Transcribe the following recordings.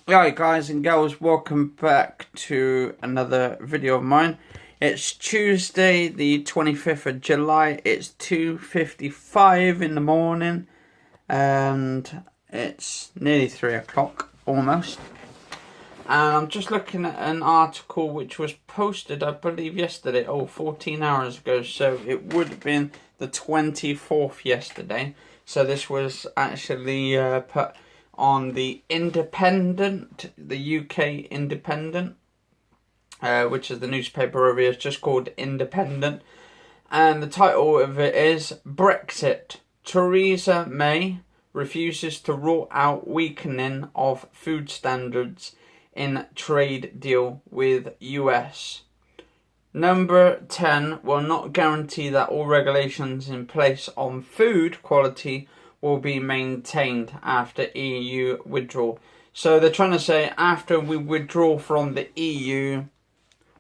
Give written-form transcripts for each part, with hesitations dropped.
Hi guys and girls, welcome back to another video of mine. It's Tuesday the 25th of July, it's 2:55 in the morning and it's nearly 3 o'clock almost. And I'm just looking at an article which was posted, I believe yesterday, 14 hours ago, so it would have been the 24th yesterday. So this was actually put on the Independent, the UK Independent, which is the newspaper over here. It's just called Independent. And the title of it is Brexit. Theresa May refuses to rule out weakening of food standards in trade deal with US. Number 10 will not guarantee that all regulations in place on food quality will be maintained after EU withdrawal. So they're trying to say after we withdraw from the EU,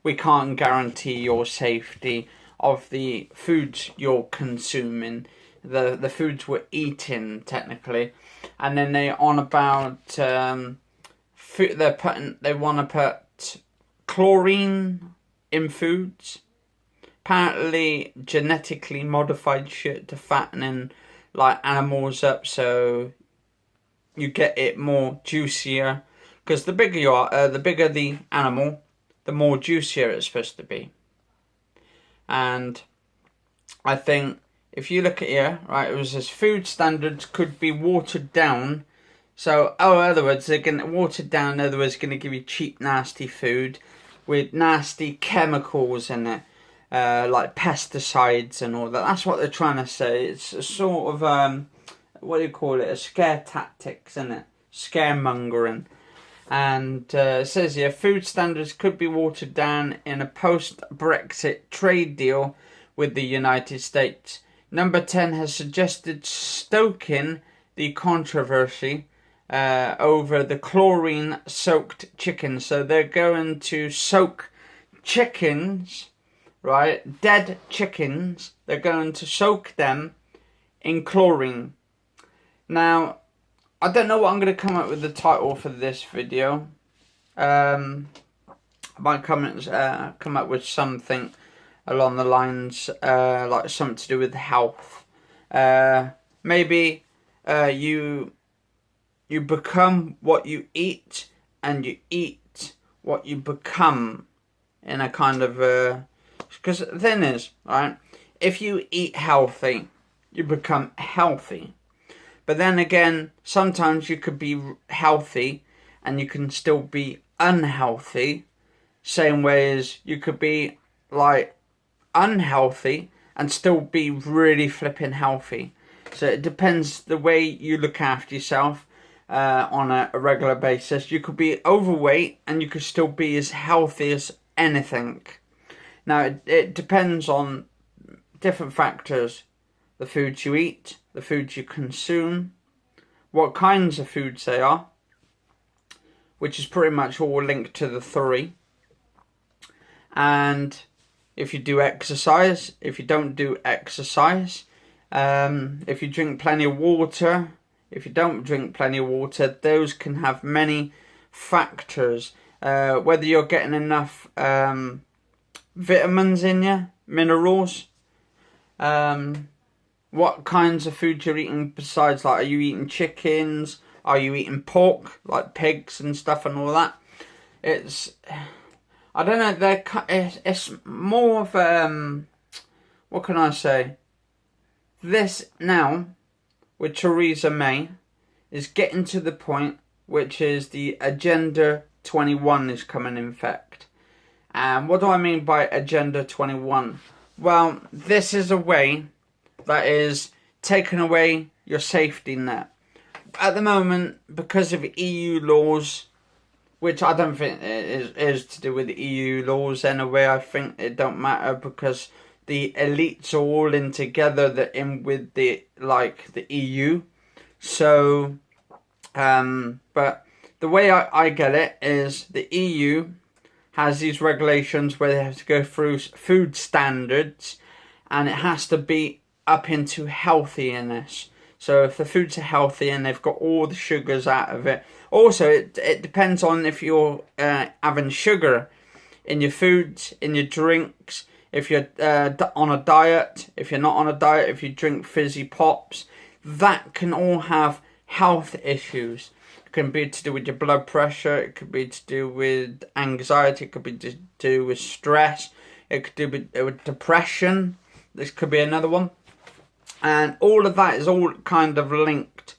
we can't guarantee your safety of the foods you're consuming, the foods we're eating technically. And then they're on about food, they want to put chlorine in foods. Apparently genetically modified shit to fattening like animals up so you get it more juicier, because the bigger you are, the bigger the animal, the more juicier it's supposed to be. And I think if you look at here, right, it was as food standards could be watered down. So, in other words, they're going to water down. In other words, going to give you cheap, nasty food with nasty chemicals in it, like pesticides and all that. That's what they're trying to say. It's a sort of what do you call it? A scare tactics, isn't it? Scaremongering. And it says here, food standards could be watered down in a post-Brexit trade deal with the United States. Number 10 has suggested stoking the controversy over the chlorine-soaked chicken. So they're going to soak chickens, right? Dead chickens. They're going to soak them in chlorine. Now, I don't know what I'm going to come up with the title for this video. I might come up with something along the lines like something to do with health. Maybe you become what you eat, and you eat what you become, in a kind of because the thing is, right, if you eat healthy, you become healthy. But then again, sometimes you could be healthy and you can still be unhealthy. Same way as you could be like unhealthy and still be really flipping healthy. So it depends the way you look after yourself on a regular basis. You could be overweight and you could still be as healthy as anything. Now it depends on different factors. The foods you eat, the foods you consume, what kinds of foods they are, which is pretty much all linked to the three. And if you do exercise, if you don't do exercise, if you drink plenty of water, if you don't drink plenty of water, those can have many factors. Whether you're getting enough vitamins in you, minerals, what kinds of food you're eating besides, like, are you eating chickens? Are you eating pork, like pigs and stuff and all that? It's, I don't know, it's more of, what can I say? This now, with Theresa May, is getting to the point which is the Agenda 21 is coming in effect. And what do I mean by Agenda 21? Well, this is a way that is taking away your safety net. At the moment, because of EU laws, which I don't think it is to do with the EU laws anyway, I think it don't matter because the elites are all in together, they're in with the EU. So, but the way I get it is the EU has these regulations where they have to go through food standards, and it has to be up into healthiness. So if the foods are healthy and they've got all the sugars out of it. Also, it depends on if you're having sugar in your foods, in your drinks, if you're on a diet, if you're not on a diet, if you drink fizzy pops. That can all have health issues. It can be to do with your blood pressure, it could be to do with anxiety, it could be to do with stress, it could do with depression. This could be another one. And all of that is all kind of linked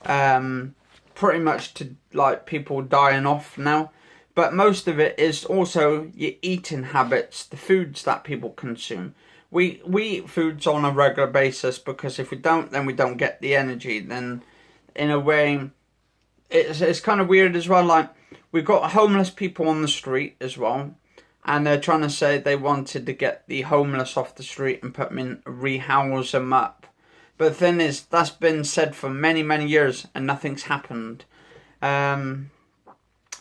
pretty much to like people dying off now. But most of it is also your eating habits, the foods that people consume. We eat foods on a regular basis because if we don't, then we don't get the energy. Then in a way, it's kind of weird as well. Like, we've got homeless people on the street as well. And they're trying to say they wanted to get the homeless off the street and put them in, rehouse them up. But the thing is, that's been said for many, many years and nothing's happened. And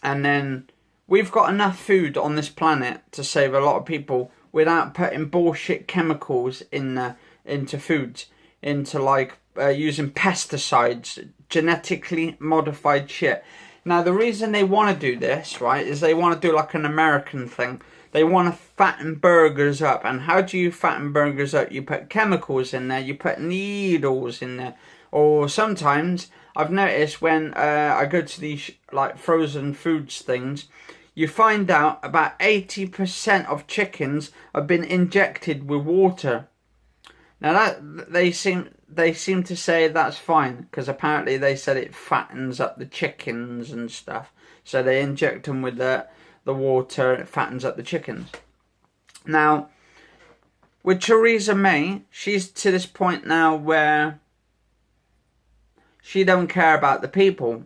then we've got enough food on this planet to save a lot of people without putting bullshit chemicals into foods, into like using pesticides, genetically modified shit. Now, the reason they want to do this, right, is they want to do like an American thing. They want to fatten burgers up. And how do you fatten burgers up? You put chemicals in there. You put needles in there. Or sometimes, I've noticed when I go to these like frozen foods things, you find out about 80% of chickens have been injected with water. Now that they seem to say that's fine, because apparently they said it fattens up the chickens and stuff. So they inject them with the water, it fattens up the chickens. Now, with Theresa May, she's to this point now where she don't care about the people.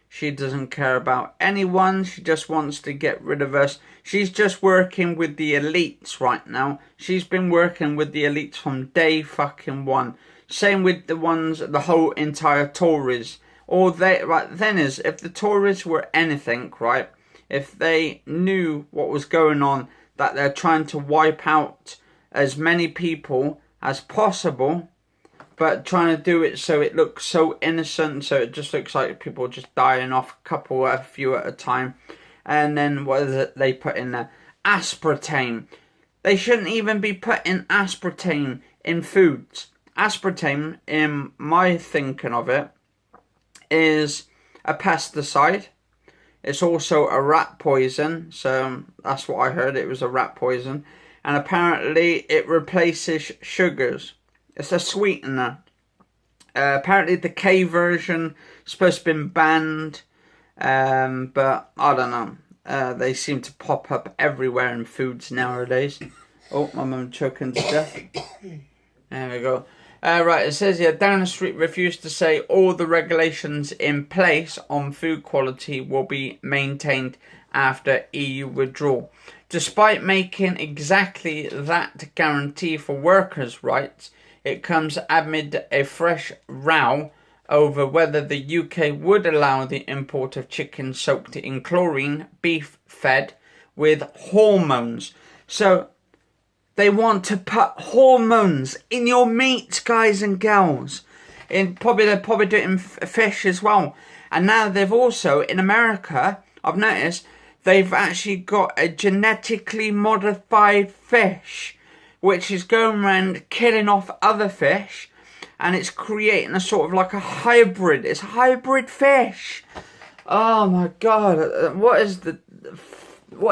She doesn't care about anyone. She just wants to get rid of us. She's just working with the elites right now. She's been working with the elites from day fucking one. Same with the ones, the whole entire Tories. Or they, right, then is, if the Tories were anything, right, if they knew what was going on, that they're trying to wipe out as many people as possible, but trying to do it so it looks so innocent, so it just looks like people just dying off, a few at a time. And then what is it they put in there? Aspartame. They shouldn't even be putting aspartame in foods. Aspartame, in my thinking of it, is a pesticide. It's also a rat poison, so that's what I heard, it was a rat poison. And apparently it replaces sugars. It's a sweetener. Apparently the K version is supposed to have been banned, but I don't know. They seem to pop up everywhere in foods nowadays. Oh, my mum choking to death. There we go. Right, it says here, Downing Street refused to say all the regulations in place on food quality will be maintained after EU withdrawal. Despite making exactly that guarantee for workers' rights, it comes amid a fresh row over whether the UK would allow the import of chicken soaked in chlorine, beef fed with hormones. So they want to put hormones in your meat, guys and girls. They'll probably do it in fish as well. And now they've also, in America, I've noticed, they've actually got a genetically modified fish, which is going around killing off other fish, and it's creating a sort of like a hybrid. It's a hybrid fish. Oh my God, what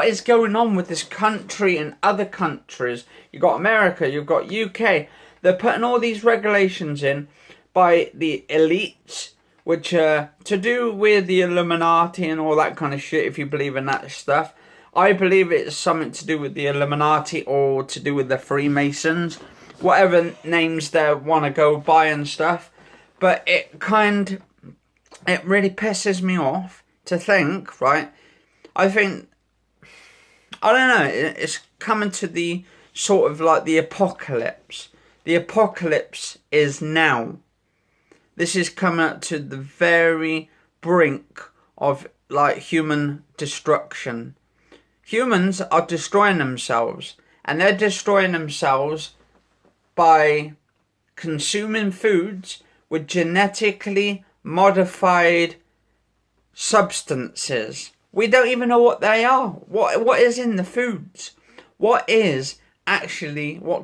is going on with this country and other countries? You've got America, you've got UK. They're putting all these regulations in by the elites, which are to do with the Illuminati and all that kind of shit, if you believe in that stuff. I believe it's something to do with the Illuminati or to do with the Freemasons. Whatever names they want to go by and stuff. But it really pisses me off to think, right? I don't know, it's coming to the sort of like the apocalypse. The apocalypse is now. This is coming up to the very brink of like human destruction. Humans are destroying themselves, and they're destroying themselves by consuming foods with genetically modified substances. We don't even know what they are. What is in the foods? What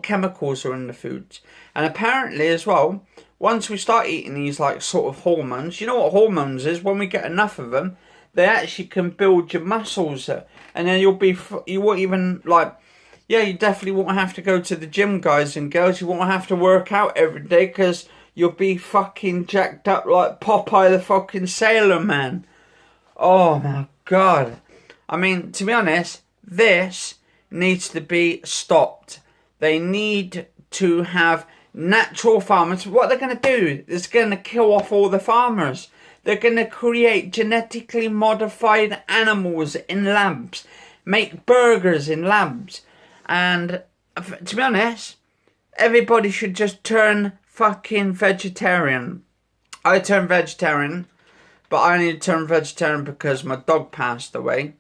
chemicals are in the foods? And apparently as well, once we start eating these like sort of hormones, you know what hormones is? When we get enough of them, they actually can build your muscles, and then you won't even like, yeah, you definitely won't have to go to the gym, guys and girls. You won't have to work out every day because you'll be fucking jacked up like Popeye the fucking Sailor Man. Oh my God. I mean, to be honest, this needs to be stopped. They need to have natural farmers. What they're going to do is going to kill off all the farmers. They're going to create genetically modified animals in labs, make burgers in labs. And to be honest, everybody should just turn fucking vegetarian. I turned vegetarian, but I only turned vegetarian because my dog passed away.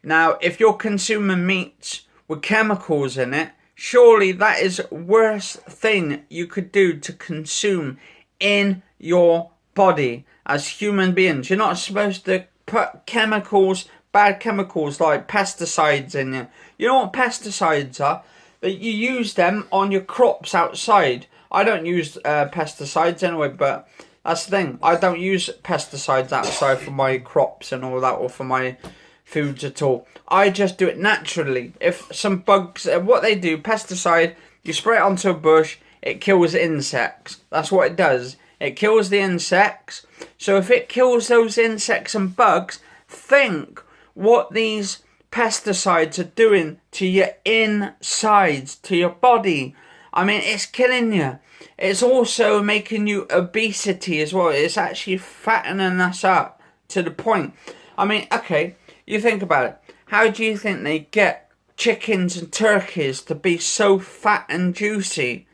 Now, if you're consuming meats with chemicals in it, surely that is the worst thing you could do to consume in your body as human beings. You're not supposed to put chemicals, bad chemicals like pesticides in you. You know what pesticides are? That you use them on your crops outside. I don't use pesticides anyway, but that's the thing. I don't use pesticides outside for my crops and all that, or for my foods at all. I just do it naturally. If some bugs, what they do, pesticide, you spray it onto a bush, it kills insects. That's what it does. It kills the insects. So if it kills those insects and bugs, think what these pesticides are doing to your insides, to your body. I mean, it's killing you. It's also making you obesity as well. It's actually fattening us up to the point. I mean, okay, you think about it. How do you think they get chickens and turkeys to be so fat and juicy?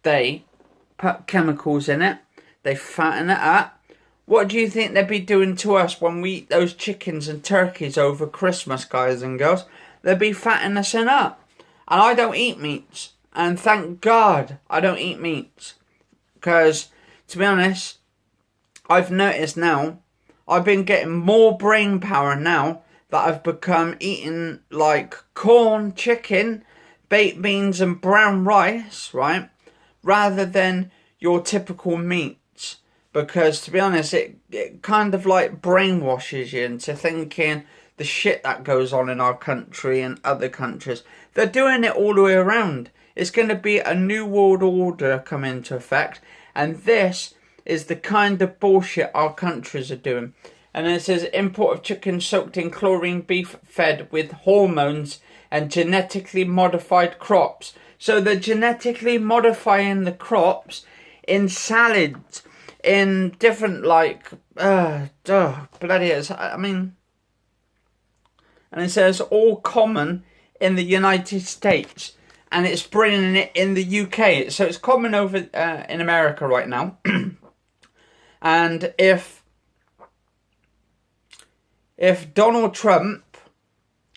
They put chemicals in it. They fatten it up. What do you think they'd be doing to us when we eat those chickens and turkeys over Christmas, guys and girls? They'd be fattening us up. And I don't eat meats. And thank God I don't eat meats. Because, to be honest, I've noticed now, I've been getting more brain power now that I've become eating like corn, chicken, baked beans and brown rice, right? Rather than your typical meats. Because, to be honest, it kind of like brainwashes you into thinking the shit that goes on in our country and other countries. They're doing it all the way around. It's going to be a new world order come into effect. And this is the kind of bullshit our countries are doing. And it says import of chicken soaked in chlorine, beef fed with hormones and genetically modified crops. So they're genetically modifying the crops in salads, in different like, bloody is. I mean, and it says all common in the United States. And it's bringing it in the UK. So it's common over in America right now. And if Donald Trump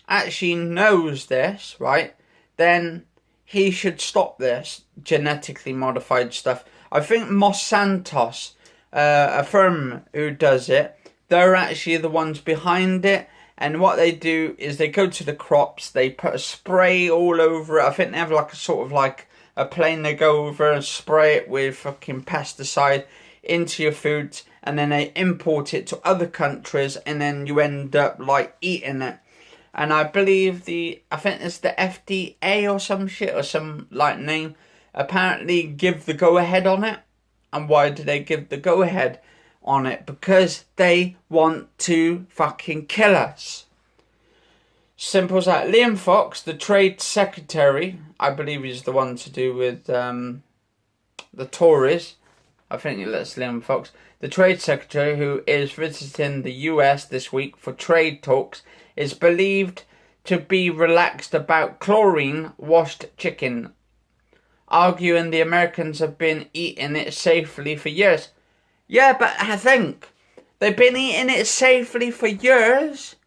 actually knows this, right, then he should stop this genetically modified stuff. I think Monsanto, a firm who does it, they're actually the ones behind it. And what they do is they go to the crops, they put a spray all over it. I think they have like a sort of like a plane they go over and spray it with fucking pesticide into your foods. And then they import it to other countries and then you end up like eating it. And I believe I think it's the FDA or some shit or some like name, apparently give the go ahead on it. And why do they give the go ahead on it? Because they want to fucking kill us. Simple as that. Liam Fox, the Trade Secretary, I believe he's the one to do with the Tories. I think that's Liam Fox. The Trade Secretary, who is visiting the US this week for trade talks, is believed to be relaxed about chlorine-washed chicken, arguing the Americans have been eating it safely for years. Yeah, but I think they've been eating it safely for years.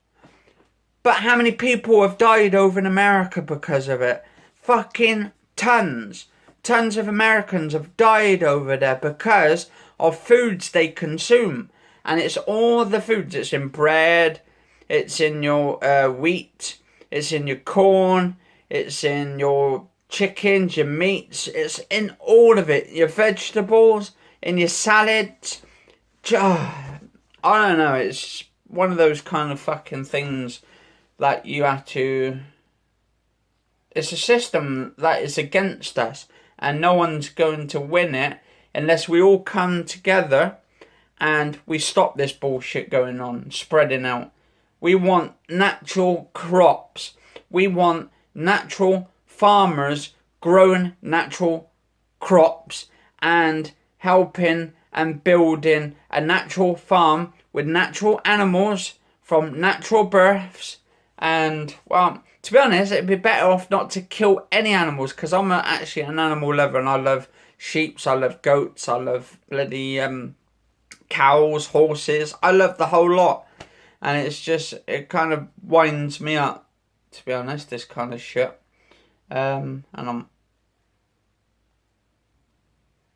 But how many people have died over in America because of it? Fucking tons. Tons of Americans have died over there because of foods they consume. And it's all the foods. It's in bread, it's in your wheat, it's in your corn, it's in your chickens, your meats, it's in all of it. Your vegetables, in your salads. I don't know, it's one of those kind of fucking things that you have to... It's a system that is against us, and no one's going to win it unless we all come together and we stop this bullshit going on, spreading out. We want natural crops. We want natural farmers growing natural crops and helping and building a natural farm with natural animals from natural births. And, well, to be honest, it'd be better off not to kill any animals, because I'm actually an animal lover, and I love sheep, I love goats, I love bloody cows, horses. I love the whole lot. And it's just, it kind of winds me up, to be honest, this kind of shit. And I'll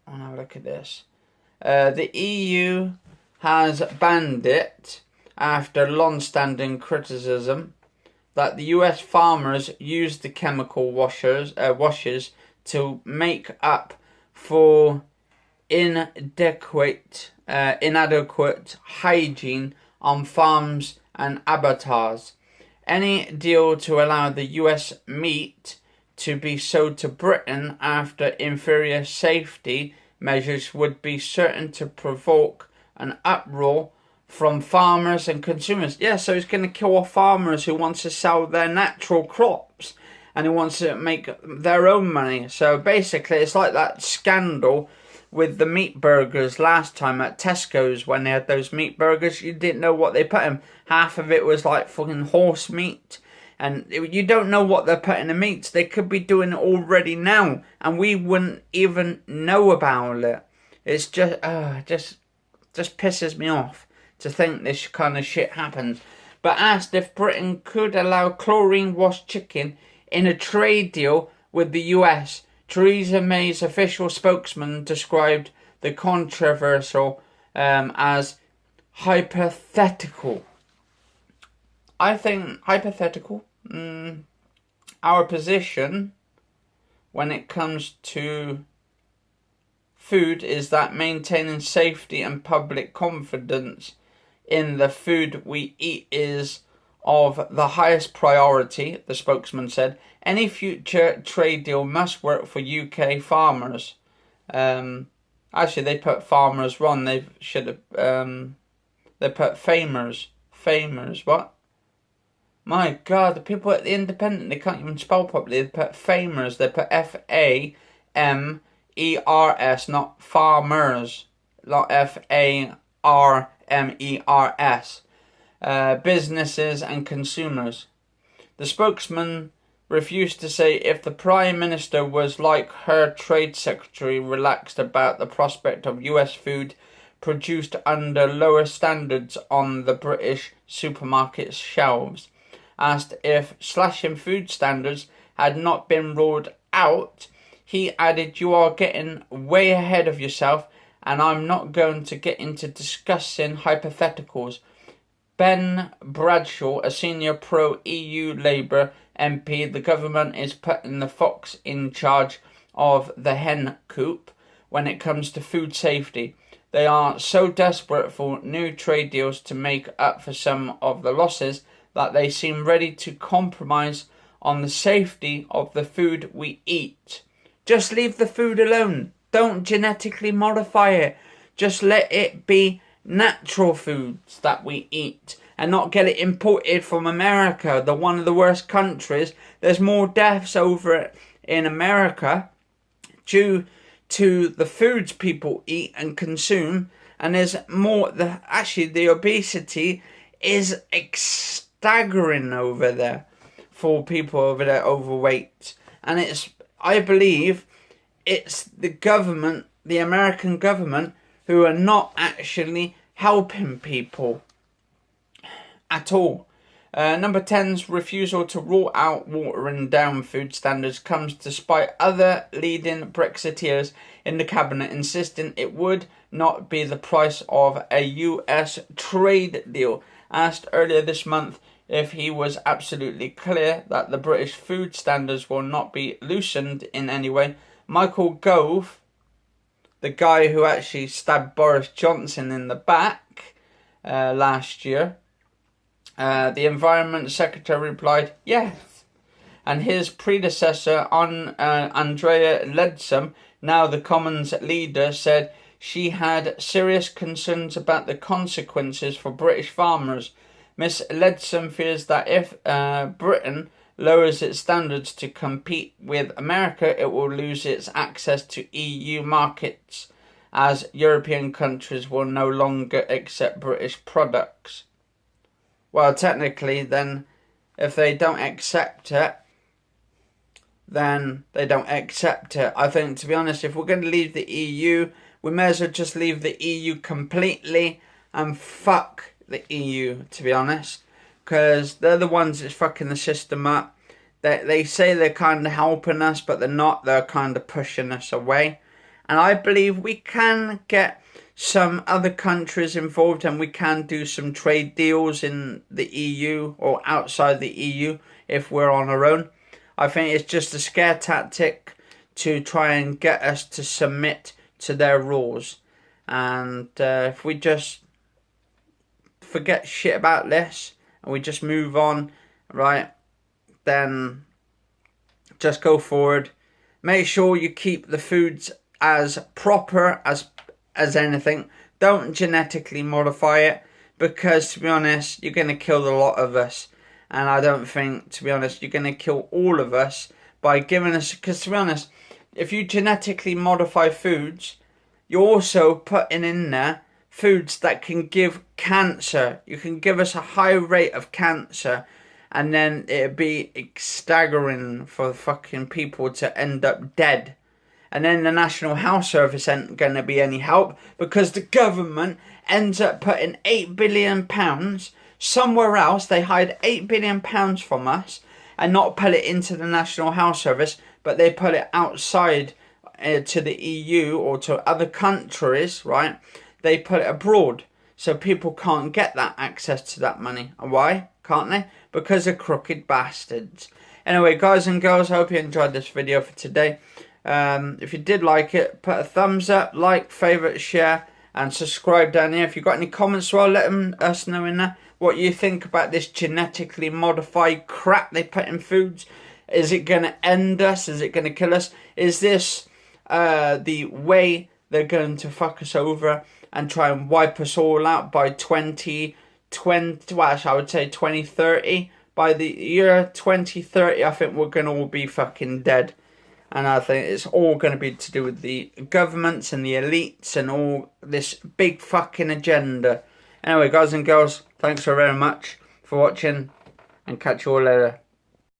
have a look at this. The EU has banned it after long-standing criticism that the US farmers used the chemical washes to make up for inadequate hygiene on farms and abattoirs. Any deal to allow the US meat to be sold to Britain after inferior safety measures would be certain to provoke an uproar from farmers and consumers. Yeah, so it's going to kill off farmers who want to sell their natural crops and who wants to make their own money. So basically, it's like that scandal with the meat burgers last time at Tesco's when they had those meat burgers. You didn't know what they put in. Half of it was like fucking horse meat. And you don't know what they're putting in the meats. They could be doing it already now, and we wouldn't even know about it. It's just pisses me off to think this kind of shit happens. But asked if Britain could allow chlorine-washed chicken in a trade deal with the US, Theresa May's official spokesman described the controversial as hypothetical. I think hypothetical. Our position when it comes to food is that maintaining safety and public confidence in the food we eat is of the highest priority, the spokesman said. Any future trade deal must work for UK farmers. Actually, they put farmers wrong. They should have... they put famers. Famers, what? My God, the people at the Independent, they can't even spell properly. They put famers. They put Famers, not farmers. Not Farmers. Businesses and consumers. The spokesman refused to say if the Prime Minister was like her Trade Secretary, relaxed about the prospect of US food produced under lower standards on the British supermarket shelves. Asked if slashing food standards had not been ruled out, he added, "You are getting way ahead of yourself, and I'm not going to get into discussing hypotheticals." Ben Bradshaw, a senior pro-EU Labour MP, the government is putting the fox in charge of the hen coop when it comes to food safety. They are so desperate for new trade deals to make up for some of the losses that they seem ready to compromise on the safety of the food we eat. Just leave the food alone. Don't genetically modify it. Just let it be natural foods that we eat and not get it imported from America, one of the worst countries. There's more deaths over it in America due to the foods people eat and consume, and there's more. The obesity is staggering over there for people over there overweight, and I believe it's the government, the American government, who are not actually helping people at all. Number 10's refusal to rule out watering down food standards comes despite other leading Brexiteers in the cabinet insisting it would not be the price of a US trade deal. Asked earlier this month if he was absolutely clear that the British food standards will not be loosened in any way, Michael Gove, the guy who actually stabbed Boris Johnson in the back last year, the Environment Secretary replied, yes. And his predecessor, Andrea Leadsom, now the Commons leader, said she had serious concerns about the consequences for British farmers. Ms Leadsom fears that if Britain lowers its standards to compete with America, it will lose its access to EU markets, as European countries will no longer accept British products. Well, technically, then, if they don't accept it, then they don't accept it. I think, to be honest, if we're going to leave the EU, we may as well just leave the EU completely and fuck the EU, to be honest. Because they're the ones that's fucking the system up. They say they're kind of helping us, but they're not. They're kind of pushing us away. And I believe we can get some other countries involved and we can do some trade deals in the EU or outside the EU if we're on our own. I think it's just a scare tactic to try and get us to submit to their rules. And if we just forget shit about this and we just move on, right, then just go forward. Make sure you keep the foods as proper as anything. Don't genetically modify it, because to be honest, you're going to kill a lot of us. And I don't think, to be honest, you're going to kill all of us by giving us, because to be honest, if you genetically modify foods, you're also putting in there foods that can give cancer. You can give us a high rate of cancer, and then it'd be staggering for fucking people to end up dead. And then the National Health Service ain't going to be any help, because the government ends up putting £8 billion somewhere else. They hide £8 billion from us and not put it into the National Health Service, but they put it outside to the EU or to other countries, right? They put it abroad, so people can't get that access to that money. And why can't they? Because of crooked bastards. Anyway, guys and girls, I hope you enjoyed this video for today. If you did like it, put a thumbs up, like, favourite, share, and subscribe down here. If you've got any comments, well, let us know in there what you think about this genetically modified crap they put in foods. Is it going to end us? Is it going to kill us? Is this the way they're going to fuck us over and try and wipe us all out by 2020? Well, I would say 2030. By the year 2030, I think we're going to all be fucking dead. And I think it's all going to be to do with the governments and the elites and all this big fucking agenda. Anyway, guys and girls, thanks very much for watching, and catch you all later.